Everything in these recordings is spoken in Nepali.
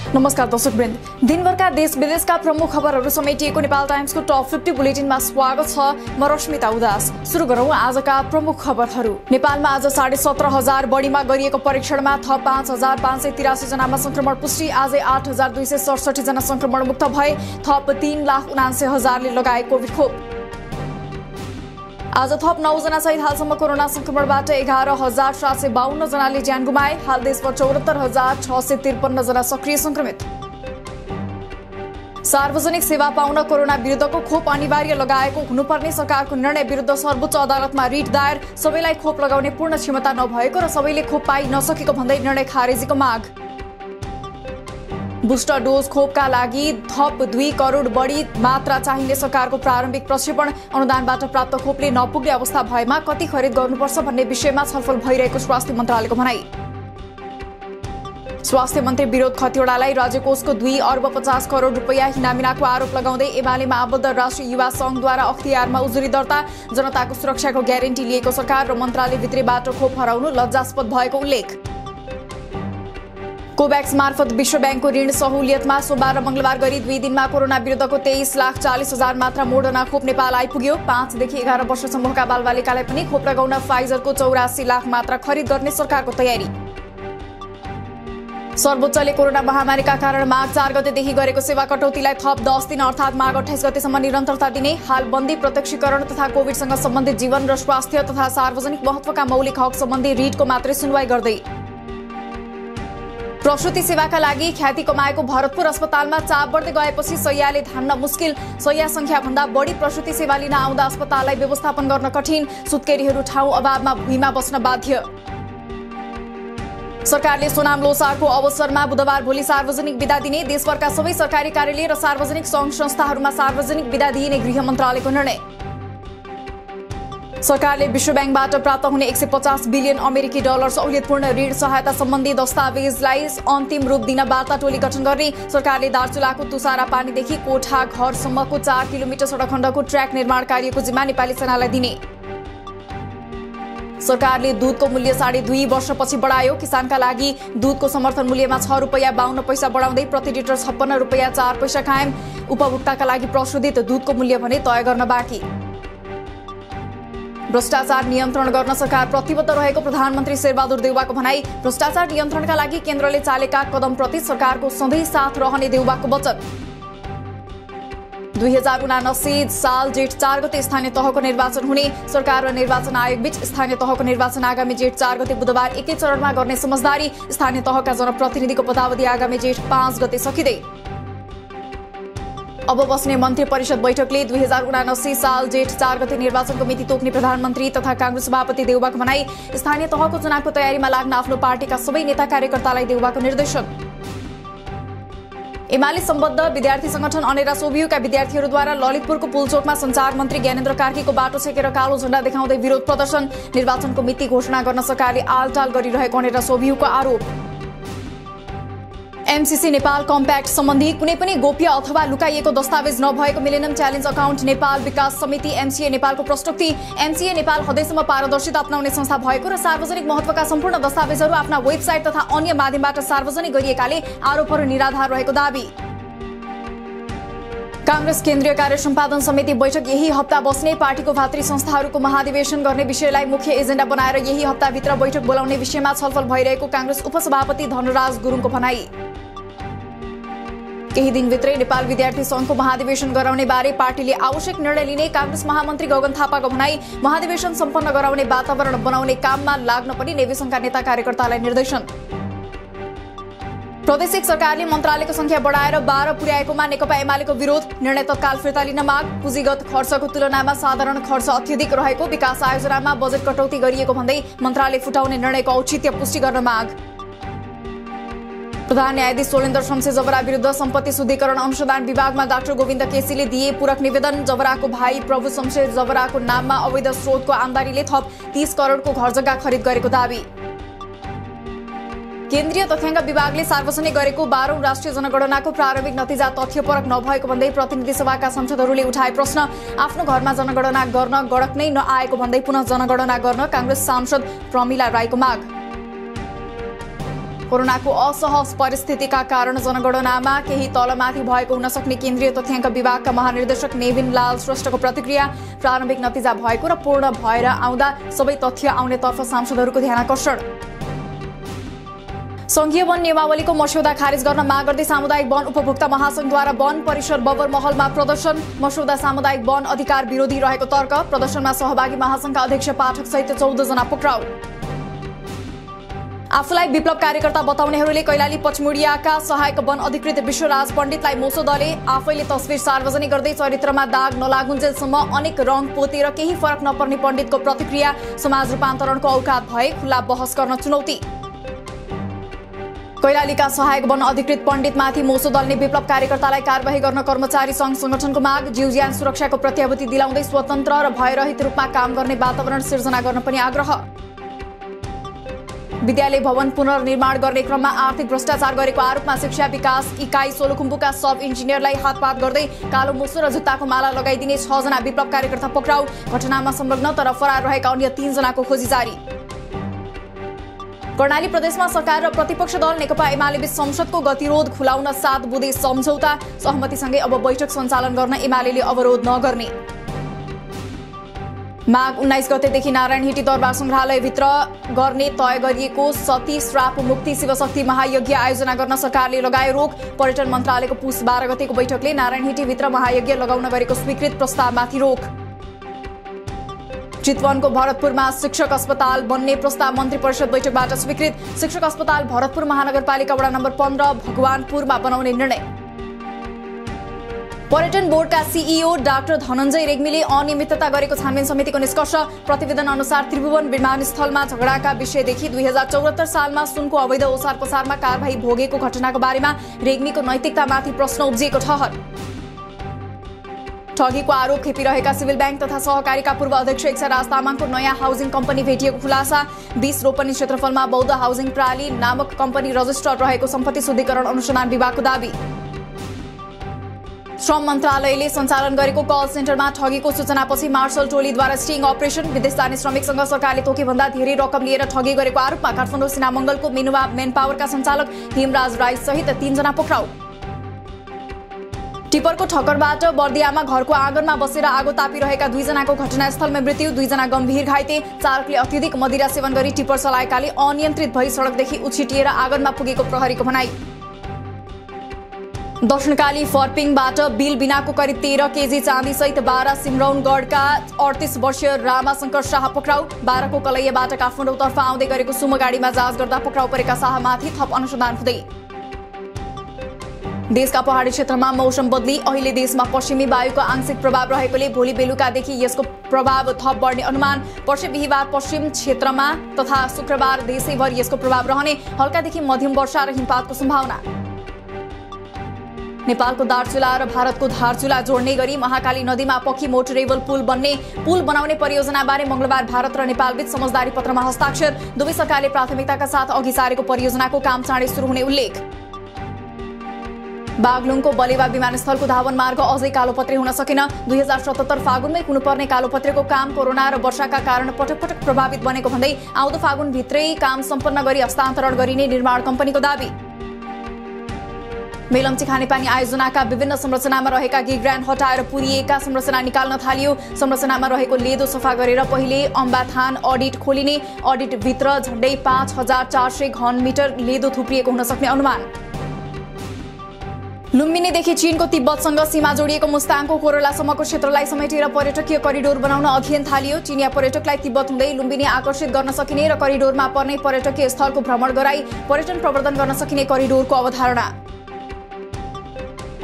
नमस्कार दर्शकवृन्द, दिनभरका देश विदेशका प्रमुख खबरहरू समेटिएको नेपाल टाइम्सको टप 50 बुलेटिनमा स्वागत छ। म रश्मिता उदास। सुरु गरौँ आजका प्रमुख खबरहरू। नेपालमा आज 17,500 बढीमा गरिएको परीक्षणमा थप 5,583 जनामा संक्रमण पुष्टि। आजै 8,267 जना संक्रमण मुक्त भए। थप 3,79,000ले लगाए कोभिड खोप। आज थप 9 जना सहित हालसम्म कोरोना संक्रमणबाट 11,752 जनाले ज्यान गुमाए। हाल देशभर 74,653 जना सक्रिय संक्रमित। सार्वजनिक सेवा पाउन कोरोना विरुद्धको खोप अनिवार्य लगाएको हुनुपर्ने सरकारको निर्णय विरुद्ध सर्वोच्च अदालतमा रिट दायर। सबैलाई खोप लगाउने पूर्ण क्षमता नभएको र सबैले खोप पाइ नसकेको भन्दै निर्णय खारेजीको माग। बुस्टर डोज खोपका लागि थप 2 करोड बढी मात्रा चाहिने सरकारको प्रारम्भिक प्रक्षेपण। अनुदानबाट प्राप्त खोपले नपुग्ने अवस्था भएमा कति खरिद गर्नुपर्छ भन्ने विषयमा छलफल भइरहेको स्वास्थ्य मन्त्रालयको भनाई। स्वास्थ्य मन्त्री विनोद खतिवड़ालाई राज्यकोषको 2 अर्ब 50 करोड रुपैयाँ हिनामिनाको आरोप लगाउँदै एमालेमा आबद्ध राष्ट्रिय युवा संघद्वारा अख्तियारमा उजुरी दर्ता। जनताको सुरक्षाको ग्यारेन्टी लिएको सरकार र मन्त्रालयभित्रैबाट खोप हराउनु लज्जास्पद भएको उल्लेख। कोभ्याक्स मार्फत विश्व ब्याङ्कको ऋण सहुलियतमा सोमबार र मंगलबार गरी 2 दिनमा कोरोना विरुद्धको 23,40,000 मात्रा मोडर्ना खोप नेपाल आइपुग्यो। 5 देखि 11 वर्ष समूहका बालबालिकालाई पनि खोप लगाउन फाइजरको 84 लाख मात्रा खरिद गर्ने सरकारको तयारी। सर्वोच्चले कोरोना महामारीका कारण माघ 4 गतेदेखि गरेको सेवा कटौतीलाई थप 10 दिन अर्थात् माघ 28 गतेसम्म निरन्तरता दिने। हाल बन्दी प्रत्यक्षीकरण तथा कोभिडसँग सम्बन्धित जीवन र स्वास्थ्य तथा सार्वजनिक महत्त्वका मौलिक हक सम्बन्धी रिटको मात्रै सुनवाई गर्दै। प्रसुति सेवाका लागि ख्याति कमाएको भरतपुर अस्पतालमा चाप बढ्दै गएपछि शैय्याले धान्न मुस्किल। शैय्या संख्या भन्दा बढी प्रसुति सेवा लिन आउँदा अस्पताललाई व्यवस्थापन गर्न कठिन। सुत्केरीहरू ठाउँ अभावमा भुइँमा बस्न बाध्य। सरकारले सोनाम लोसारको अवसरमा बुधबार भोलि सार्वजनिक बिदा दिने। देशभरका सबै सरकारी कार्यालय र सार्वजनिक सङ्घ संस्थाहरूमा सार्वजनिक बिदा दिइने गृह मन्त्रालयको निर्णय। सरकारले विश्व ब्याङ्कबाट प्राप्त हुने 150 बिलियन अमेरिकी डलर सहुलियतपूर्ण ऋण सहायता सम्बन्धी दस्तावेजलाई अन्तिम रूप दिन वार्ता टोली गठन गर्ने। सरकारले दार्चुलाको तुसारा पानीदेखि कोठा घरसम्मको 4 किलोमिटर सडक खण्डको ट्र्याक निर्माण कार्यको जिम्मा नेपाली सेनालाई दिने। सरकारले दूधको मूल्य 2.5 वर्षपछि बढायो। किसानका लागि दूधको समर्थन मूल्यमा 6 रुपैयाँ 52 पैसा बढाउँदै प्रति लिटर 56 रुपैयाँ 4 पैसा कायम। उपभोक्ताका लागि प्रशोधित दूधको मूल्य भने तय गर्न बाँकी। भ्रष्टाचार नियन्त्रण गर्न सरकार प्रतिबद्ध रहेको प्रधानमन्त्री शेरबहादुर देउवाको भनाई। भ्रष्टाचार नियन्त्रणका लागि केन्द्रले चालेका कदमप्रति सरकारको सधैँ साथ रहने देउवाको वचन। 2079 साल जेठ 4 गते स्थानीय तहको निर्वाचन हुने। सरकार र निर्वाचन आयोगबीच स्थानीय तहको निर्वाचन आगामी जेठ 4 गते बुधबार एकै चरणमा गर्ने समझदारी। स्थानीय तहका जनप्रतिनिधिको पदावधि आगामी जेठ 5 गते सकिँदै। अब बस्ने मन्त्री परिषद बैठकले 2079 साल जेठ 4 गते निर्वाचनको मिति तोक्ने प्रधानमन्त्री तथा कांग्रेस सभापति देउवाको भनाई। स्थानीय तहको चुनावको तयारीमा लाग्न आफ्नो पार्टीका सबै नेता कार्यकर्तालाई देउवाको निर्देशन। एमाले सम्बद्ध विद्यार्थी संगठन अनेरा सोभियुका विद्यार्थीहरूद्वारा ललितपुरको पुलचोकमा सञ्चार मन्त्री ज्ञानेन्द्र कार्कीको बाटो छेकेर कालो झण्डा देखाउँदै विरोध प्रदर्शन। निर्वाचनको मिति घोषणा गर्न सरकारले आलटाल गरिरहेको अनेरा सोभियुको आरोप। एमसीसी नेपाल कम्प्याक्ट सम्बन्धी कुनै पनि गोप्य अथवा लुकाइएको दस्तावेज नभएको मिलेनियम च्यालेन्ज अकाउन्ट नेपाल विकास समिति एमसीए नेपालको प्रस्तुति। एमसीए नेपाल हदैसम्म पारदर्शिता अपनाउने संस्था भएको र सार्वजनिक महत्त्वका सम्पूर्ण दस्तावेजहरू आफ्ना वेबसाइट तथा अन्य माध्यमबाट सार्वजनिक गरिएकाले आरोपहरू निराधार रहेको दावी। कांग्रेस केन्द्रीय कार्य सम्पादन समिति बैठक यही हप्ता बस्ने। पार्टीको भातृ संस्थाहरूको महाधिवेशन गर्ने विषयलाई मुख्य एजेन्डा बनाएर यही हप्ताभित्र बैठक बोलाउने विषयमा छलफल भइरहेको कांग्रेस उपसभापति धनराज गुरुङको भनाई। केही दिनभित्रै नेपाल विद्यार्थी संघको महाधिवेशन गराउने बारे पार्टीले आवश्यक निर्णय लिने। कांग्रेस महामन्त्री गगन थापाको भनाई। महाधिवेशन सम्पन्न गराउने वातावरण बनाउने काममा लाग्न पनि नेवी संघका नेता कार्यकर्तालाई निर्देशन। प्रदेशिक सरकारले मन्त्रालयको संख्या बढाएर 12 पुर्याएकोमा नेकपा एमालेको विरोध। निर्णय तत्काल फिर्ता लिन माग। पुँजीगत खर्चको तुलनामा साधारण खर्च अत्यधिक रहेको। विकास आयोजनामा बजेट कटौती गरिएको भन्दै मन्त्रालय फुटाउने निर्णयको औचित्य पुष्टि गर्न माग। प्रधान न्यायाधीश सोलेन्द्र शमशेर जबरा विरुद्ध सम्पत्ति शुद्धिकरण अनुसन्धान विभागमा डाक्टर गोविन्द केसीले दिए पूरक निवेदन। जबराको भाइ प्रभु शमशेर जबराको नाममा अवैध स्रोतको आमदानीले थप 30 करोडको घरजग्गा खरिद गरेको दावी। केन्द्रीय तथ्याङ्क विभागले सार्वजनिक गरेको 12औं राष्ट्रिय जनगणनाको प्रारम्भिक नतिजा तथ्यपरक नभएको भन्दै प्रतिनिधि सभाका सांसदहरूले उठाए प्रश्न। आफ्नो घरमा जनगणना गर्न गणक नै नआएको भन्दै पुनः जनगणना गर्न कांग्रेस सांसद प्रमिला राईको माग। कोरोनाको असहज परिस्थितिका कारण जनगणनामा केही तलमाथि भएको हुन सक्ने केन्द्रीय तथ्याङ्क विभागका महानिर्देशक नेविन लाल श्रेष्ठको प्रतिक्रिया। प्रारम्भिक नतिजा भएको र पूर्ण भएर आउँदा सबै तथ्य आउनेतर्फ सांसदहरूको ध्यानाकर्षण। संघीय वन नियमावलीको मस्यौदा खारेज गर्न माग गर्दै सामुदायिक वन उपभोक्ता महासंघद्वारा वन परिसर बबर महलमा प्रदर्शन। मस्यौदा सामुदायिक वन अधिकार विरोधी रहेको तर्क। प्रदर्शनमा सहभागी महासंघका अध्यक्ष पाठक सहित 14 जना पक्राउ। आफूलाई विप्लव कार्यकर्ता बताउनेहरूले कैलाली पचमुडियाका सहायक वन अधिकृत विश्वराज पण्डितलाई मोसो दले। आफैले तस्बिर सार्वजनिक गर्दै चरित्रमा दाग नलागुन्जेलसम्म अनेक रङ पोतेर केही फरक नपर्ने पण्डितको प्रतिक्रिया। समाज रूपान्तरणको औकात भए खुला बहस गर्न चुनौती। कैलालीका सहायक वन अधिकृत पण्डितमाथि मोसो दल्ने विप्लव कार्यकर्तालाई कारबाही गर्न कर्मचारी संघ संगठनको माग। जीव ज्यान सुरक्षाको प्रत्याभूति दिलाउँदै स्वतन्त्र र भयरहित रूपमा काम गर्ने वातावरण सिर्जना गर्न पनि आग्रह। विद्यालय भवन पुनर्निर्माण गर्ने क्रममा आर्थिक भ्रष्टाचार गरेको आरोपमा शिक्षा विकास इकाइ सोलुखुम्बुका सब इन्जिनियरलाई हातपात गर्दै कालो मुसो र जुत्ताको माला लगाइदिने 6 जना विप्लव कार्यकर्ता पक्राउ। घटनामा संलग्न तर फरार रहेका अन्य 3 जनाको खोजी जारी। कर्णाली प्रदेशमा सरकार र प्रतिपक्ष दल नेकपा एमाले बीच संसदको गतिरोध खुलाउन 7 बुँदे सम्झौता। सहमतिसँगै अब बैठक सञ्चालन गर्न एमाले अवरोध नगर्ने। माघ 19 गतेदेखि नारायणहिटी दरबार संग्रहालयभित्र गर्ने तय गरिएको सती श्राप मुक्ति शिवशक्ति महायज्ञ आयोजना गर्न सरकारले लगाए रोक। पर्यटन मन्त्रालयको पुस 12 गतेको बैठकले नारायणहिटीभित्र महायज्ञ लगाउन गरेको स्वीकृत प्रस्तावमाथि रोक। चितवनको भरतपुरमा शिक्षक अस्पताल बन्ने प्रस्ताव मन्त्री परिषद बैठकबाट स्वीकृत। शिक्षक अस्पताल भरतपुर महानगरपालिका वडा नम्बर 15 भगवानपुरमा बनाउने निर्णय। पर्यटन बोर्डका सीईओ डाक्टर धनञ्जय रेग्मीले अनियमितता गरेको छानबिन समितिको निष्कर्ष। प्रतिवेदन अनुसार त्रिभुवन विमानस्थलमा झगडाका विषयदेखि 2074 सालमा सुनको अवैध ओसार पसारमा कारबाही भोगेको घटनाको बारेमा रेग्मीको नैतिकतामाथि प्रश्न उब्जिएको ठहर। ठगीको आरोप खेपिरहेका सिभिल ब्याङ्क तथा सहकारीका पूर्व अध्यक्ष इच्छाराज तामाङको नयाँ हाउसिङ कम्पनी भेटिएको खुलासा। 20 रोपनी क्षेत्रफलमा बौद्ध हाउसिङ प्राली नामक कम्पनी रजिस्टर्ड रहेको सम्पत्ति शुद्धिकरण अनुसन्धान विभागको दावी। श्रम मन्त्रालयले सञ्चालन गरेको कल सेन्टरमा ठगीको सूचनापछि मार्शल टोलीद्वारा स्टिङ अपरेसन। विदेश जाने श्रमिकसँग सरकारले तोकेभन्दा धेरै रकम लिएर ठगी गरेको आरोपमा काठमाडौँ सिनामङ्गलको मिनुवा मेन पावरका सञ्चालक हेमराज राई सहित 3 जना पक्राउ। टिपरको ठक्करबाट बर्दियामा घरको आँगनमा बसेर आगो तापिरहेका 2 जनाको घटनास्थलमा मृत्यु। 2 जना गम्भीर घाइते। चालकले अत्यधिक मदिरा सेवन गरी टिपर चलाएकाले अनियन्त्रित भई सडकदेखि उछिटिएर आँगनमा पुगेको प्रहरीको भनाई। दक्षिणकाली फर्पिङबाट बिल बिनाको करिब 13 केजी चाँदी सहित 12 सिमरौनगढका 38 वर्षीय रामाशंकर शाह पक्राउ। 12 को कलैयाबाट काठमाडौँतर्फ आउँदै गरेको सुमो गाडीमा जाँच गर्दा पक्राउ परेका शाहमाथि थप अनुसन्धान हुँदै। देशका पहाडी क्षेत्रमा मौसम बदली। अहिले देशमा पश्चिमी वायुको आंशिक प्रभाव रहेकोले भोलि बेलुकादेखि यसको प्रभाव थप बढ्ने अनुमान। पर्सि बिहीबार पश्चिम क्षेत्रमा तथा शुक्रबार देशैभर यसको प्रभाव रहने। हल्कादेखि मध्यम वर्षा र हिमपातको सम्भावना। नेपालको दार्चुला र भारतको धारचुला जोड्ने गरी महाकाली नदीमा पक्की मोटरेबल पुल बनाउने परियोजनाबारे मंगलबार भारत र नेपालबीच समझदारी पत्रमा हस्ताक्षर। दुवै सरकारले प्राथमिकताका साथ अघि सारेको परियोजनाको काम चाँडै सुरु हुने उल्लेख। बागलुङको बलेवा विमानस्थलको धावन मार्ग अझै कालोपत्रे हुन सकेन। 2077 फागुनमै हुनुपर्ने कालोपत्रेको काम कोरोना र वर्षाका कारण पटक पटक प्रभावित बनेको भन्दै आउँदो फागुनभित्रै काम सम्पन्न गरी हस्तान्तरण गरिने निर्माण कम्पनीको दावी। मेलम्ची खानेपानी आयोजनाका विभिन्न संरचनामा रहेका गिग्रान हटाएर पुरिएका संरचना निकाल्न थालियो। संरचनामा रहेको लेदो सफा गरेर पहिले अम्बाथान अडिट खोलिने। अडिटभित्र झण्डै 5400 घन मिटर लेदो थुप्रिएको हुन सक्ने अनुमान। लुम्बिनीदेखि चीनको तिब्बतसँग सीमा जोडिएको मुस्ताङको कोरोलासम्मको क्षेत्रलाई समेटेर पर्यटकीय करिडोर बनाउन अभियान थालियो। चीनिया पर्यटकलाई तिब्बत हुँदै लुम्बिनी आकर्षित गर्न सकिने र करिडोरमा पर्ने पर्यटकीय स्थलको भ्रमण गराई पर्यटन प्रवर्धन गर्न सकिने करिडोरको अवधारणा।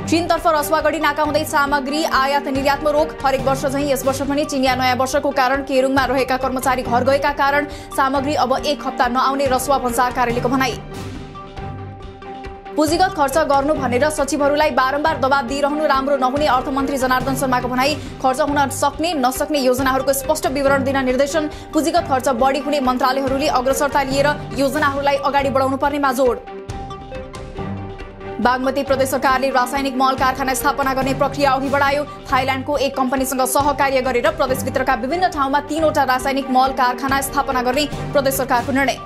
चीनतर्फ रसुवागढी नाका हुँदै सामग्री आयात निर्यातमा रोक। हरेक वर्ष झैं यस वर्ष पनि चीनिया नयाँ वर्षको कारण केरुङमा रहेका कर्मचारी घर गएका कारण सामग्री अब 1 हप्ता नआउने रसुवा भन्सार कार्यालयको भनाई। पुँजीगत खर्च गर्नु भनेर सचिवहरूलाई बारम्बार दबाब दिइरहनु राम्रो नहुने अर्थमन्त्री जनार्दन शर्माको भनाई। खर्च हुन सक्ने नसक्ने योजनाहरूको स्पष्ट विवरण दिन निर्देशन। पुँजीगत खर्च बढी हुने मन्त्रालयहरूले अग्रसरता लिएर योजनाहरूलाई अगाडि बढाउनु पर्नेमा जोड। बागमती प्रदेश सरकारले रासायनिक मल कारखाना स्थापना गर्ने प्रक्रिया अघि बढायो। थाइल्याण्डको एक कम्पनीसँग सहकार्य गरेर प्रदेशभित्रका विभिन्न ठाउँमा 3 वटा रासायनिक मल कारखाना स्थापना गर्ने प्रदेश सरकारको निर्णय।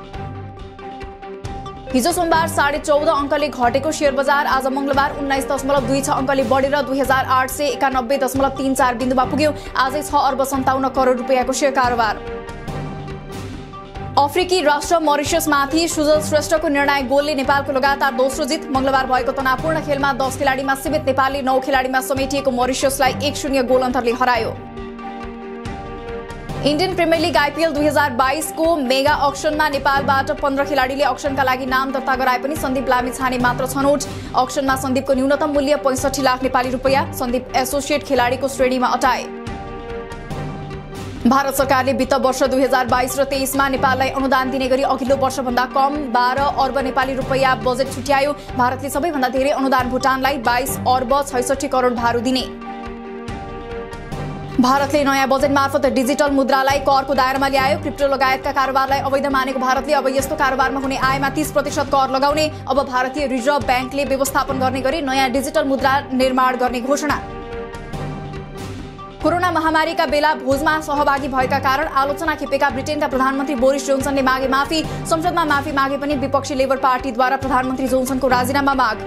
हिजो सोमबार 14.5 अङ्कले घटेको शेयर बजार आज मंगलबार 19.26 अङ्कले बढेर 2891.34 बिन्दुमा पुग्यो। आजै 6.57 करोड रुपैयाँको शेयर कारोबार। अफ्रिकी राष्ट्र मरिससमाथि सुजल श्रेष्ठको निर्णायक गोलले नेपालको लगातार दोस्रो जित। मंगलबार भएको तनावपूर्ण खेलमा 10 खेलाडीमा सीमित नेपालले 9 खेलाडीमा समेटिएको मरिससलाई 1-0 गोल अन्तरले हरायो। इन्डियन प्रिमियर लिग आइपीएल 2022 को मेगा अक्सनमा नेपालबाट 15 खेलाडीले अक्सनका लागि नाम दर्ता गराए पनि सन्दीप लामिछाने मात्र छनौट। अक्सनमा सन्दीपको न्यूनतम मूल्य 65 लाख नेपाली रुपैयाँ। सन्दीप एसोसिएट खेलाडीको श्रेणीमा अटाए। भारत सरकारले वित्त वर्ष 2022 र 23 मा नेपाललाई अनुदान दिने गरी अघिल्लो वर्षभन्दा कम 12 अर्ब नेपाली रुपैयाँ बजेट छुट्यायो। भारतले सबैभन्दा धेरै अनुदान भुटानलाई 22 अर्ब 66 करोड भारु दिने। भारतले नयाँ बजेट मार्फत डिजिटल मुद्रालाई करको दायरामा ल्यायो। क्रिप्टो लगायतका कारोबारलाई अवैध मानेको भारतले अब यस्तो कारोबारमा हुने आयमा 30% कर लगाउने। अब भारतीय रिजर्भ ब्याङ्कले व्यवस्थापन गर्ने गरी नयाँ डिजिटल मुद्रा निर्माण गर्ने घोषणा। कोरोना महामारीका बेला भोजमा सहभागी भएका कारण आलोचना खेपेका ब्रिटेनका प्रधानमन्त्री बोरिस जोन्सनले मागे माफी। संसदमा माफी मागे पनि विपक्षी लेबर पार्टीद्वारा प्रधानमन्त्री जोन्सनको राजीनामा माग।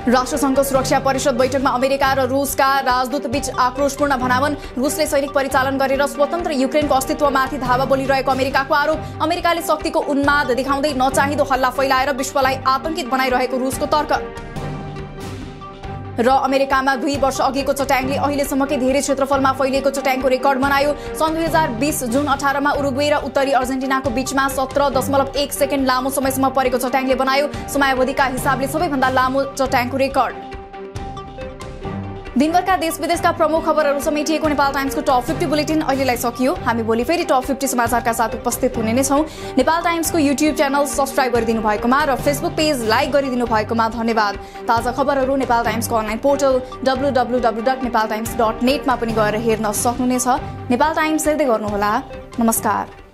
राष्ट्रसङ्घको सुरक्षा परिषद बैठकमा अमेरिका र रुसका राजदूत बीच आक्रोशपूर्ण भनावन। रुसले सैनिक परिचालन गरेर स्वतन्त्र युक्रेनको अस्तित्वमाथि धावा बोलिरहेको अमेरिकाको आरोप। अमेरिकाले शक्तिको उन्माद देखाउँदै नचाहिँदो हल्ला फैलाएर विश्वलाई आतंकित बनाइरहेको रुसको तर्क। र अमेरिकामा 2 वर्ष अघिको चट्याङले अहिलेसम्मकै धेरै क्षेत्रफलमा फैलिएको चट्याङको रेकर्ड बनायो। सन् 2020 जुन 18 मा उरुग्वे र उत्तरी अर्जेन्टिनाको बीचमा 17.1 सेकेन्ड लामो समयसम्म परेको चट्याङले बनायो समयावधिका हिसाबले सबैभन्दा लामो चट्याङको रेकर्ड। दिनभरका देश विदेशका प्रमुख खबरहरू समेटिएको नेपाल टाइम्सको टप 50 बुलेटिन अहिलेलाई सकियो। हामी भोलि फेरि टप 50 समाचारका साथ उपस्थित हुने नै छौं। नेपाल टाइम्सको युट्युब च्यानल सब्स्क्राइब गरिदिनु भएकोमा र फेसबुक पेज लाइक गरिदिनु भएकोमा धन्यवाद। ताजा खबरहरू नेपाल टाइम्सको अनलाइन पोर्टल www.nepaltimes.net मा पनि गएर हेर्न सक्नुहुनेछ। नेपाल टाइम्स हेर्दै गर्नुहोला। नमस्कार।